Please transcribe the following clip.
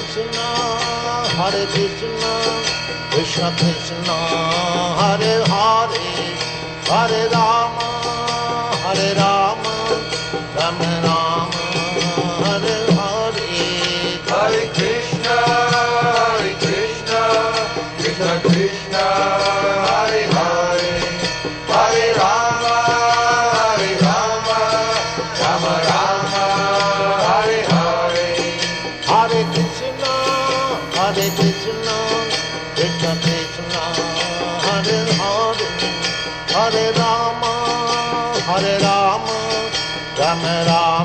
Krishna, Hare Krishna, Krishna Krishna, Hare Hare, Hare Rama, Hare Rama, Rama Rama, Hare Hare. Hare Krishna, Krishna Krishna, Hare Hare, Hare Rama, Rama Rama, Hare Hare. Hare Krishna, Krishna Krishna, Hare Hare, Hare Rama, Rama Rama,